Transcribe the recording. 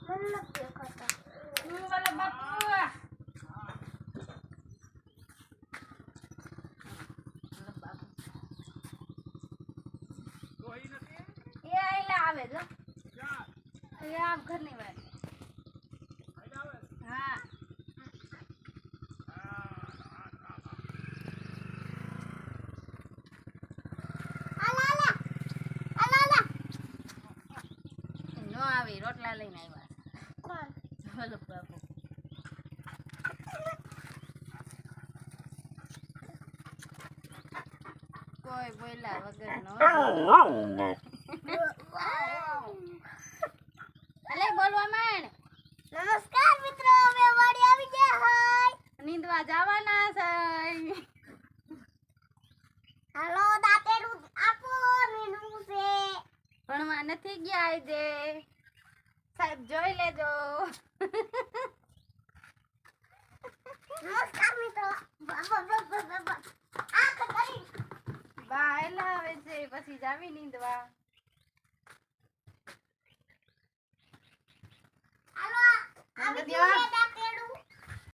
વાલા બાપુ એ આઈલા આવે જો એ આપ ઘરની વાત હા નો આવી રોટલા લઈને આવ્યા કોણ બોલો બાપુ કોઈ બોલ્યા વગર નો અલે બોલવા માંડ નમસ્કાર મિત્રો અમે વાડી આવી ગયા હાય નીંદવા જવાના છે હાલો દાતેડું આપો નીનું છે ભણવા નથી ગયા આજે સાહેબ જોઈ લેજો નમસ્કાર મિત્રો આ કરી બા એલા આવે છે પછી જાવી નીંદવા હાલો આવી દીવા